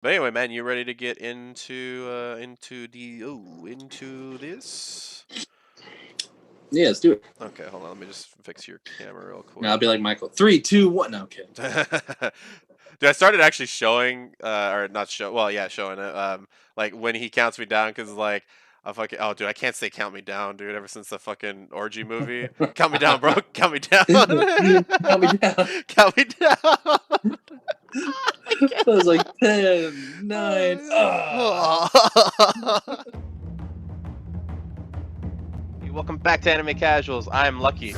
But anyway, man, you ready to get into this? Yeah, let's do it. Okay, hold on. Let me just fix your camera real Now I'll quick. be like Michael. 3, 2, 1. No, okay. Dude, I started actually showing, or not show. Well, yeah, showing it. Like when he counts me down, because like I fucking. Oh, dude, I can't say count me down, dude. Ever since the fucking orgy movie, count me down, bro. Count me down. Count me down. Count me down. I I was like 10, 9. can't. Welcome back to Anime Casuals. I'm Lucky.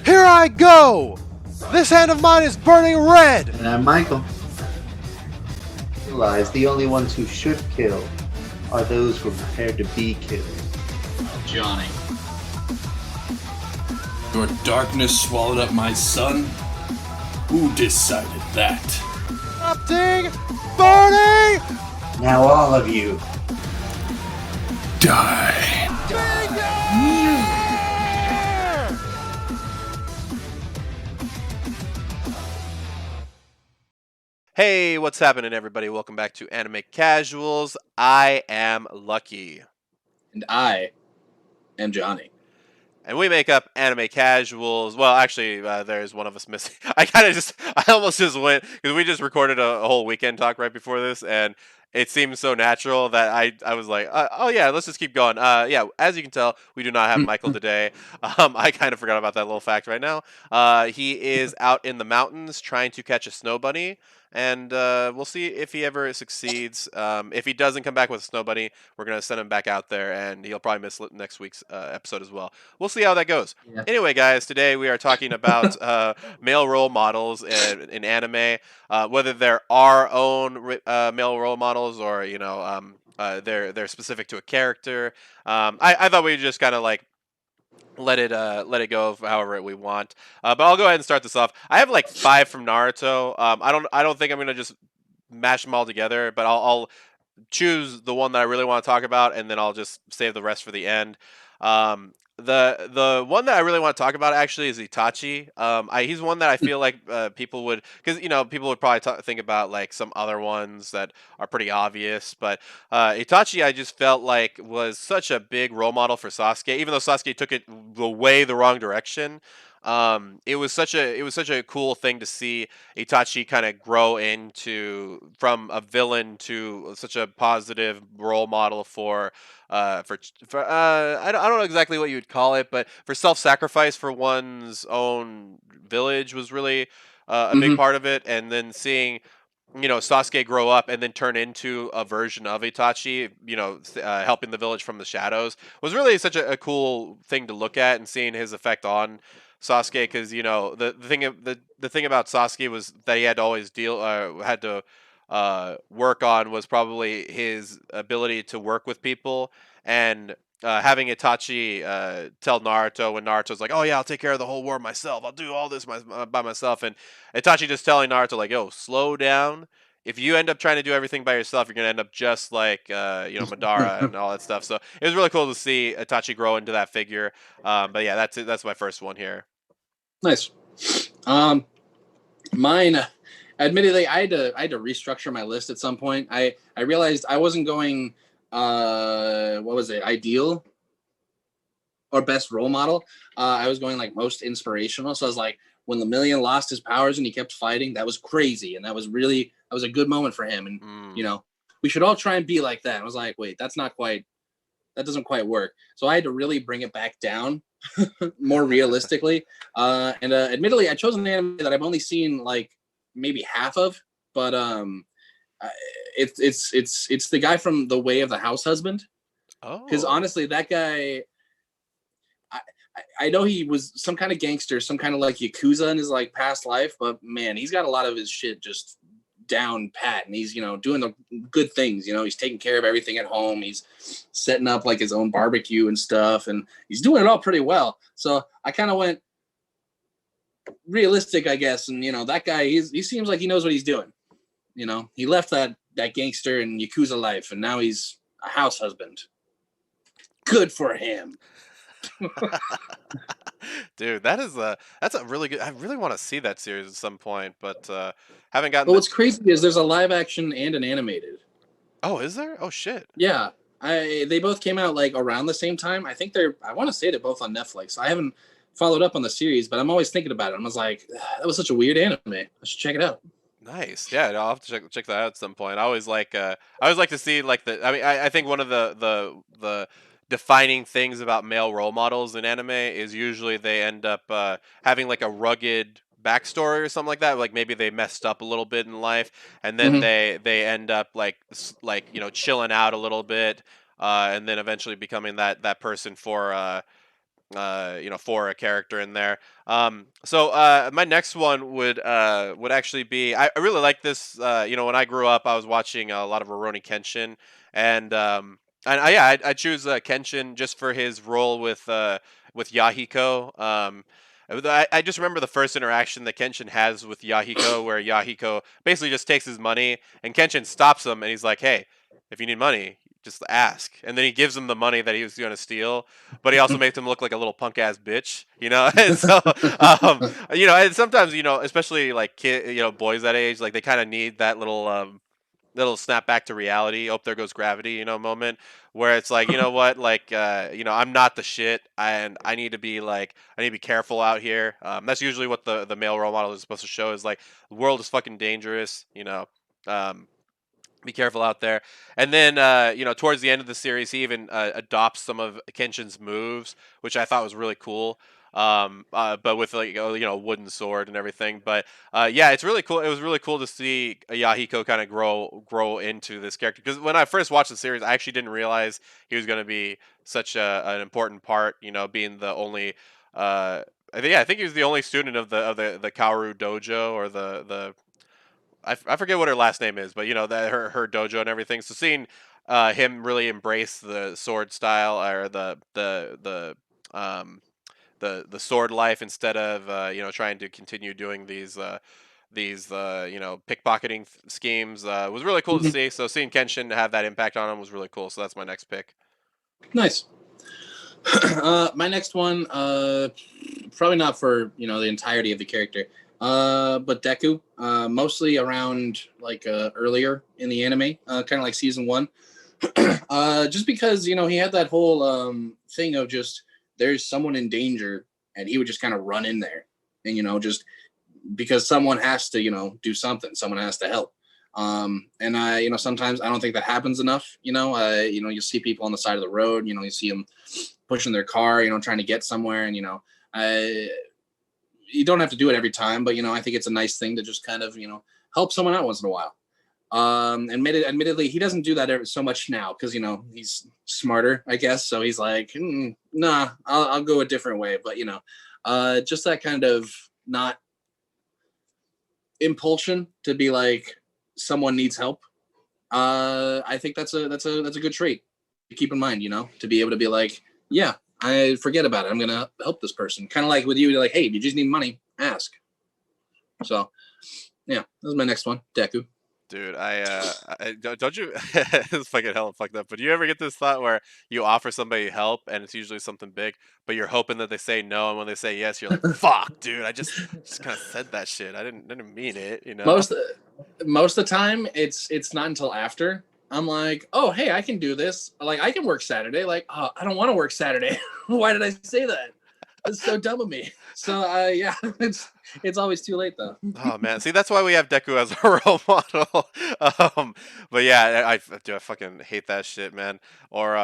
Here I go! This hand of mine is burning red! And I'm Michael. Realize the only ones who should kill are those who are prepared to be killed. Johnny. Your darkness swallowed up my son? Who decided that? Erupting! Burning! Now all of you. Die. Hey, what's happening, everybody? Welcome back to Anime Casuals. I am Lucky. And I am Johnny. And we make up Anime Casuals. Well, actually, there's one of us missing. I almost just went, because we just recorded a whole weekend talk right before this, and it seemed so natural that I was like, oh yeah, let's just keep going. Yeah, as you can tell, we do not have Michael today. I kind of forgot about that little fact right now. He is out in the mountains trying to catch a snow bunny, and we'll see if he ever succeeds. If he doesn't come back with a snow bunny, we're gonna send him back out there, and he'll probably miss next week's episode as well. We'll see how that goes. Yeah. Anyway, guys, today we are talking about male role models in anime, whether they're our own male role models or they're specific to a character. I thought we'd just kind of like let it go however we want. But I'll go ahead and start this off. I have like 5 from Naruto. I don't think I'm gonna just mash them all together, but I'll choose the one that I really want to talk about, and then I'll just save the rest for the end. The one that I really want to talk about actually is Itachi. He's one that I feel like people would, because people would probably think about like some other ones that are pretty obvious, but Itachi I just felt like was such a big role model for Sasuke, even though Sasuke took it the wrong direction. It was such a cool thing to see Itachi kind of grow into from a villain to such a positive role model I don't know exactly what you would call it, but for self-sacrifice for one's own village was really a big part of it, and then seeing Sasuke grow up and then turn into a version of Itachi, helping the village from the shadows was really such a cool thing to look at, and seeing his effect on Sasuke, because the thing about Sasuke was that he had to always had to work on was probably his ability to work with people, and having Itachi tell Naruto when Naruto's like, "Oh yeah, I'll take care of the whole war myself. I'll do all this by myself," and Itachi just telling Naruto like, "Yo, slow down. If you end up trying to do everything by yourself, you're gonna end up just like Madara and all that stuff." So it was really cool to see Itachi grow into that figure. But yeah, that's it. That's my first one here. Nice. Mine. Admittedly, I had to restructure my list at some point. I realized I wasn't going. What was it? Ideal or best role model. I was going like most inspirational. So I was like, when Lemillion lost his powers and he kept fighting, that was crazy, and that was a good moment for him. And we should all try and be like that. I was like, wait, that doesn't quite work. So I had to really bring it back down more realistically. And admittedly, I chose an anime that I've only seen like maybe half of, but it's the guy from The Way of the House Husband. Because Oh, honestly, that guy, I know he was some kind of gangster, some kind of like yakuza in his like past life, but man, he's got a lot of his shit just down pat, and he's doing the good things. He's taking care of everything at home. He's setting up like his own barbecue and stuff, and he's doing it all pretty well. So I kind of went realistic, I guess, and that guy, he seems like he knows what he's doing. He left that gangster and yakuza life, and now he's a house husband. Good for him. Dude, that's a really good. I really want to see that series at some point, but haven't gotten But the. what's crazy is there's a live action and an animated. Oh, is there? Oh shit. Yeah, they both came out like around the same time. I think they're. I want to say they're both on Netflix. I haven't followed up on the series, but I'm always thinking about it. I was like, that was such a weird anime. I should check it out. Nice. Yeah, I'll have to check that out at some point. I always like to see like the I mean I think one of the defining things about male role models in anime is usually they end up having like a rugged backstory or something like that. Like maybe they messed up a little bit in life and then Hmm. they end up like like, you know, chilling out a little bit and then eventually becoming that person for you know, for a character in there. So my next one would actually be I really like this. You know, when I grew up, I was watching a lot of Rurouni Kenshin, and yeah, I choose Kenshin just for his role with Yahiko. I just remember the first interaction that Kenshin has with Yahiko, where Yahiko basically just takes his money, and Kenshin stops him, and he's like, "Hey, if you need money, just ask." And then he gives him the money that he was going to steal, but he also makes him look like a little punk ass bitch, you know. And so, um, you know, and sometimes, you know, especially like you know, boys that age, like they kind of need that little snap back to reality. Oh, there goes gravity, you know, moment where it's like, you know what, like, you know, I'm not the shit, and I need to be like, I need to be careful out here. That's usually what the male role model is supposed to show is like, the world is fucking dangerous, you know. Um, be careful out there. And then, you know, towards the end of the series, he even adopts some of Kenshin's moves, which I thought was really cool. But with like, you know, wooden sword and everything. But yeah, it's really cool. It was really cool to see Yahiko kind of grow into this character. Because when I first watched the series, I actually didn't realize he was going to be such an important part. You know, being the only. I think he was the only student of the Kaoru dojo or the I forget what her last name is, but you know that her dojo and everything. So seeing him really embrace the sword style or um the sword life instead of you know, trying to continue doing these you know, pickpocketing schemes was really cool to Hmm. see. So seeing Kenshin have that impact on him was really cool. So that's my next pick. Nice. My next one, probably not for the entirety of the character, but Deku, mostly around like earlier in the anime, kind of like season one, just because he had that whole thing of just there's someone in danger, and he would just kind of run in there, and just because someone has to do something, someone has to help. And I, sometimes I don't think that happens enough. You see people on the side of the road. You see them pushing their car. Trying to get somewhere, and I, you don't have to do it every time, but I think it's a nice thing to just kind of help someone out once in a while. Admittedly, he doesn't do that so much now because he's smarter, I guess. So he's like, nah, I'll go a different way. But just that kind of not impulsion to be like someone needs help. I think that's a good trait to keep in mind. To be able to be like, yeah, I forget about it. I'm gonna help this person. Kind of like with you, like, hey, if you just need money, ask. So yeah, that was my next one, Deku. Dude, don't you? It's fucking hell fucked up. But do you ever get this thought where you offer somebody help and it's usually something big, but you're hoping that they say no, and when they say yes, you're like, "Fuck, dude, I just kind of said that shit. I didn't mean it," you know? most most of the time, it's not until after I'm like, oh, hey, I can do this. Like, I can work Saturday. Like, oh, I don't want to work Saturday. Why did I say that? It's so dumb of me. So yeah, it's always too late though. Oh man, see that's why we have Deku as a role model. um, but yeah, dude, I fucking hate that shit, man. Or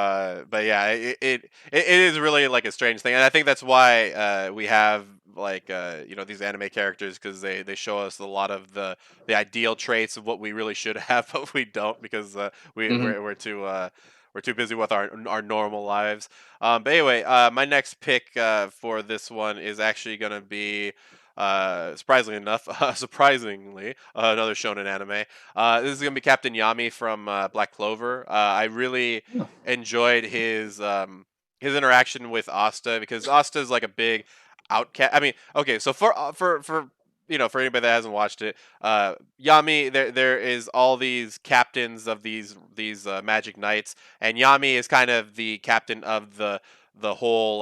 but yeah, it is really like a strange thing, and I think that's why we have like you know, these anime characters, because they show us a lot of the ideal traits of what we really should have, but we don't because Hmm. we're too busy with our normal lives. But anyway, my next pick for this one is actually gonna be surprisingly enough, another shonen anime. This is gonna be Captain Yami from Black Clover. I really enjoyed his interaction with Asta, because Asta is like a big outcast. I mean, okay, so for you know, for anybody that hasn't watched it, Yami, there is all these captains of these magic knights, and Yami is kind of the captain of the whole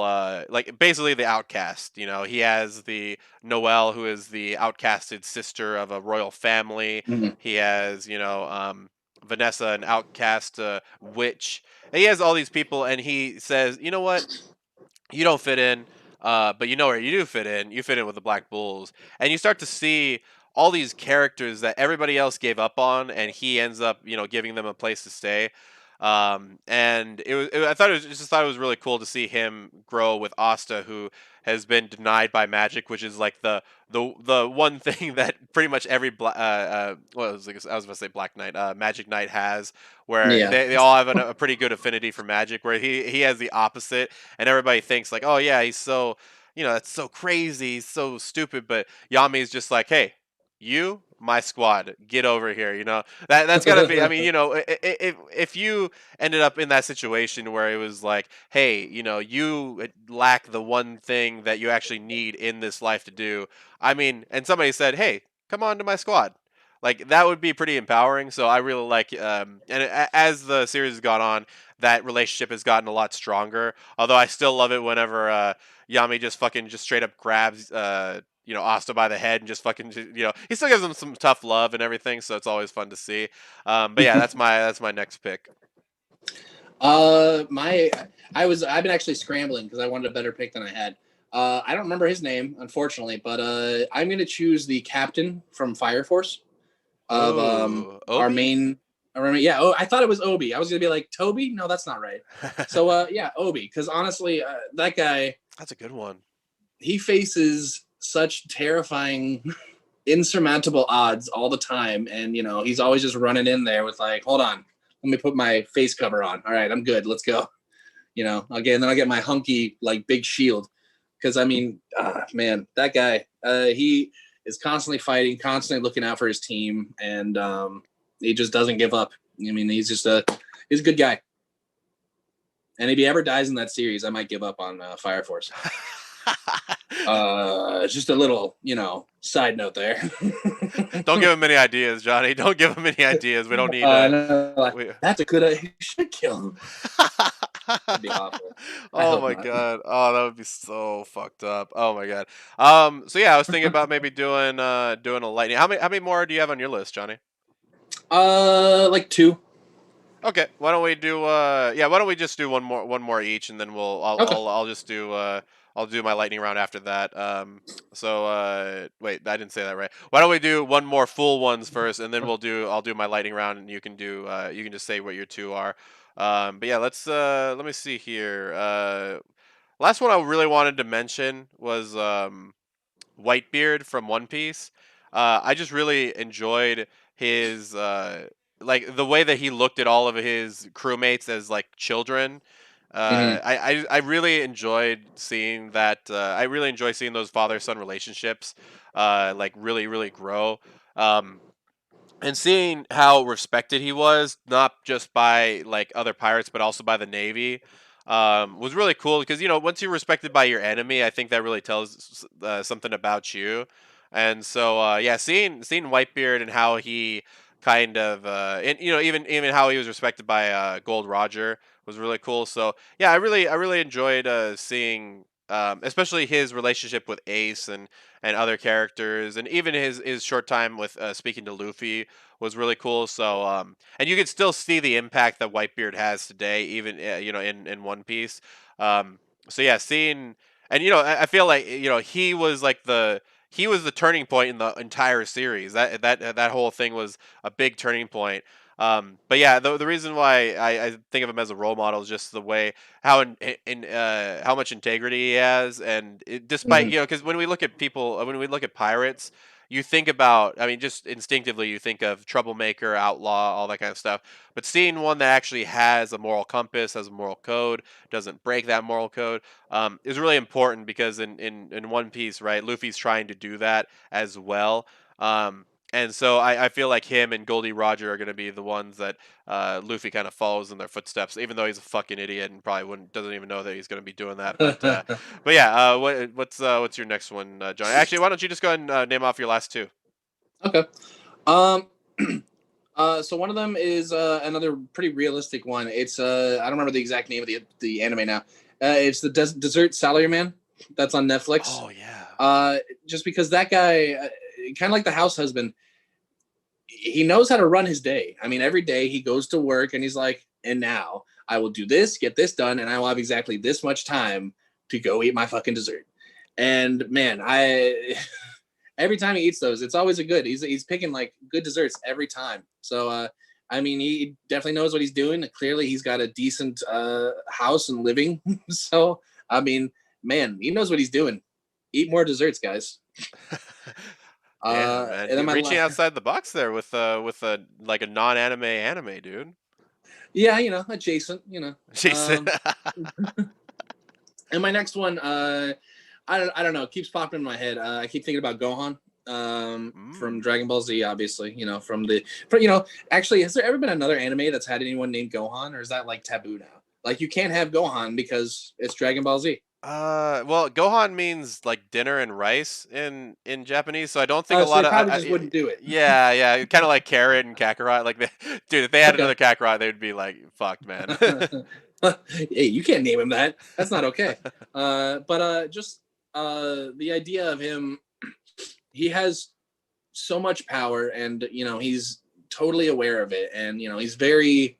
like basically the outcast. You know, he has the Noelle, who is the outcasted sister of a royal family. Mhm. He has Vanessa, an outcast witch. And he has all these people, and he says, you know what? You don't fit in, but you know where you do fit in. You fit in with the Black Bulls, and you start to see all these characters that everybody else gave up on, and he ends up, giving them a place to stay. And I thought just thought it was really cool to see him grow with Asta, who has been denied by magic, which is like the one thing that pretty much every I was going to say Black Knight, Magic Knight has, where Yeah. they all have a pretty good affinity for magic, where he has the opposite, and everybody thinks like, oh yeah, he's so, that's so crazy, he's so stupid, but Yami's just like, hey, you, my squad, get over here. That's gotta be. I mean, if you ended up in that situation where it was like, hey, you lack the one thing that you actually need in this life to do. I mean, and somebody said, hey, come on to my squad. Like that would be pretty empowering. So I really like, as the series has gone on, that relationship has gotten a lot stronger. Although I still love it whenever Yami just fucking just straight up grabs Asta by the head and just fucking he still gives him some tough love and everything, so it's always fun to see. But yeah, that's my next pick. My I've been actually scrambling because I wanted a better pick than I had. I don't remember his name, unfortunately, but I'm gonna choose the captain from Fire Force of Oh, our Obi. main. I remember, yeah. Oh, I thought it was Obi. I was gonna be like Toby. No, that's not right. So yeah, Obi. Because honestly, that guy, That's a good one. he faces such terrifying, insurmountable odds all the time, and he's always just running in there with like, hold on, let me put my face cover on. All right, I'm good. Let's go. Again, then I get my hunky like big shield because I mean, man, that guy, he is constantly fighting, constantly looking out for his team, and he just doesn't give up. I mean, he's a good guy. And if he ever dies in that series, I might give up on Fire Force. Just a little, side note there. Don't give him any ideas, Johnny. Don't give him any ideas. We don't need. No, We... that's a good idea. You should kill him. That'd be awful. I Oh hope my not. god. Oh, that would be so fucked up. Oh my god. So yeah, I was thinking about maybe doing a lightning. How many more do you have on your list, Johnny? Like two. Okay, why don't we do why don't we just do one more each, and then Okay. I'll just do I'll do my lightning round after that. So wait, I didn't say that right. Why don't we do one more full ones first, and then I'll do my lightning round, and you can just say what your two are. But yeah, let me see here. Last one I really wanted to mention was Whitebeard from One Piece. I just really enjoyed his like the way that he looked at all of his crewmates as like children. Hmm. I really enjoyed seeing that. I really enjoy seeing those father son relationships, like really grow. Um, and seeing how respected he was, not just by like other pirates, but also by the Navy, was really cool because once you're respected by your enemy, I think that really tells something about you. And so yeah, seeing Whitebeard and how he kind of and even how he was respected by Gold Roger was really cool. So yeah, I really enjoyed seeing. Especially his relationship with Ace and other characters, and even his short time with speaking to Luffy was really cool. So and you can still see the impact that Whitebeard has today, even in One Piece. So yeah, seeing and I feel like he was the turning point in the entire series. That whole thing was a big turning point. But yeah, the reason why I think of him as a role model is just the way how much integrity he has, and despite Hmm. because when we look at people, when we look at pirates, you think about, I mean, just instinctively you think of troublemaker, outlaw, all that kind of stuff. But seeing one that actually has a moral compass, has a moral code, doesn't break that moral code, is really important because in One Piece, right, Luffy's trying to do that as well. And so I feel like him and Goldie Roger are going to be the ones that Luffy kind of follows in their footsteps, even though he's a fucking idiot and probably doesn't even know that he's going to be doing that. But yeah, what's your next one, John? Actually, why don't you just go ahead and name off your last two? Okay. Um. So one of them is another pretty realistic one. It's I don't remember the exact name of the anime now. It's the Dessert Salaryman. That's on Netflix. Oh yeah. Just because that guy, kind of like the house husband, he knows how to run his day. I mean, every day he goes to work and he's like, and now I will do this, get this done, and I will have exactly this much time to go eat my fucking dessert. And man, I every time he eats those, it's always a good. He's picking like good desserts every time. So I mean, he definitely knows what he's doing. Clearly, he's got a decent house and living. So I mean, man, he knows what he's doing. Eat more desserts, guys. Damn, man, And then dude, my reaching outside the box there with a like a non-anime, dude. yeah, adjacent, Jason. And my next one, I don't know, it keeps popping in my head. I keep thinking about Gohan, from Dragon Ball Z, obviously. Actually, has there ever been another anime that's had anyone named Gohan, or is that like taboo now? Like, you can't have Gohan because it's Dragon Ball Z. Well, Gohan means like dinner and rice in Japanese, so I don't think a So lot they of probably just wouldn't do it. yeah, kind of like Carrot and Kakarot. Like, dude, if they had Okay. another Kakarot, they'd be like, fucked, man. Hey, you can't name him that. That's not okay. But just the idea of him, he has so much power, and he's totally aware of it, and he's very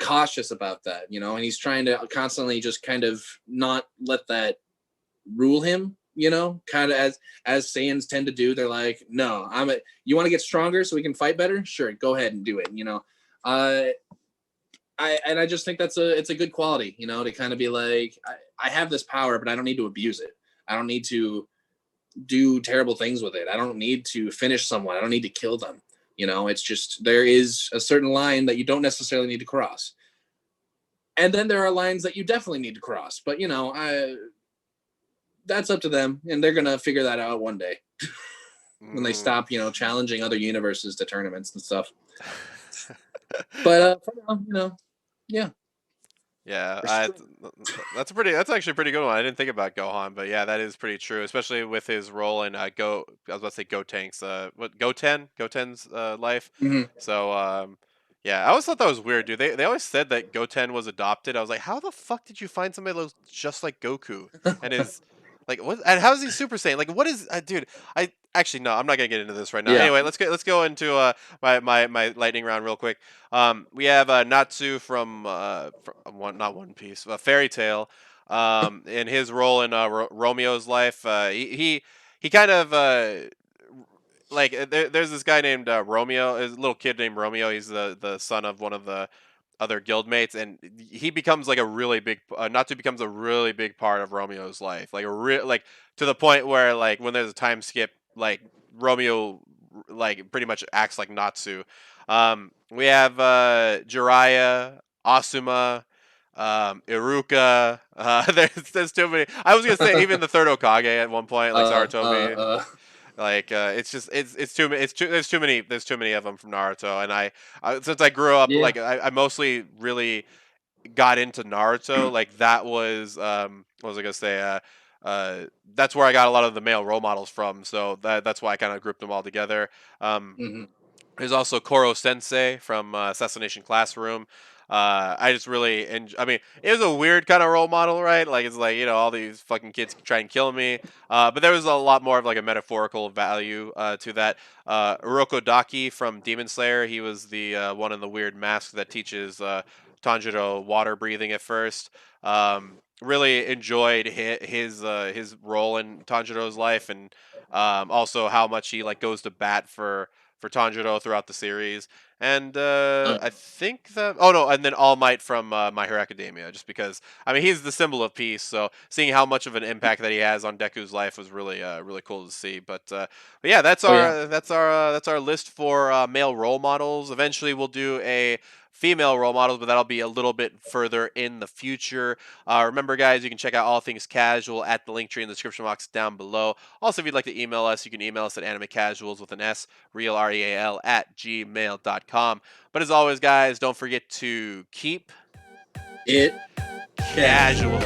cautious about that, and he's trying to constantly just kind of not let that rule him, kind of as Saiyans tend to do. They're like, no, you want to get stronger so we can fight better? Sure, go ahead and do it. uh I just think it's a good quality, to kind of be like, I have this power, but I don't need to abuse it. I don't need to do terrible things with it. I don't need to finish someone. I don't need to kill them. It's just, there is a certain line that you don't necessarily need to cross. And then there are lines that you definitely need to cross. But, that's up to them. And they're going to figure that out one day when they stop, challenging other universes to tournaments and stuff. But, for now, yeah. Yeah, that's actually a pretty good one. I didn't think about Gohan, but yeah, that is pretty true, especially with his role in Go. I was about to say Gotenks. Goten's life. Mm-hmm. So yeah, I always thought that was weird, dude. They always said that Goten was adopted. I was like, how the fuck did you find somebody that looks just like Goku and is like what? And how is he Super Saiyan? Like, what is, dude? I actually no, I'm not gonna get into this right now. Yeah. Anyway, let's go into my lightning round real quick. We have Natsu from not One Piece, Fairy Tale. In his role in Romeo's life, he kind of like there's this guy named Romeo, a little kid named Romeo. He's the son of one of the other guildmates, and he becomes like a really big Natsu becomes a really big part of Romeo's life, like like to the point where like when there's a time skip, like Romeo like pretty much acts like Natsu. We have Jiraiya, Asuma, Iruka. There's too many. I was gonna say even the third Okage at one point, like Sarutobi. Like it's too many. There's too many of them from Naruto, and since I grew up, Yeah. like I mostly really got into Naruto. Like that was what was I gonna say? That's where I got a lot of the male role models from. So that's why I kind of grouped them all together. Mm-hmm. There's also Koro Sensei from Assassination Classroom. I just really I mean, it was a weird kind of role model, right? Like it's like all these fucking kids try and kill me, but there was a lot more of like a metaphorical value to that. Urokodaki from Demon Slayer, he was the one in the weird mask that teaches Tanjiro water breathing at first. Really enjoyed his role in Tanjiro's life, and also how much he like goes to bat for Tanjiro throughout the series. And I think that and then All Might from My Hero Academia, just because I mean he's the symbol of peace. So seeing how much of an impact that he has on Deku's life was really really cool to see. But yeah, that's our list for male role models. Eventually, we'll do a female role models, but that'll be a little bit further in the future. Remember, guys, you can check out all things casual at the link tree in the description box down below. Also, if you'd like to email us, you can email us at animecasuals with an S, real REAL at gmail.com. But as always, guys, don't forget to keep it casual.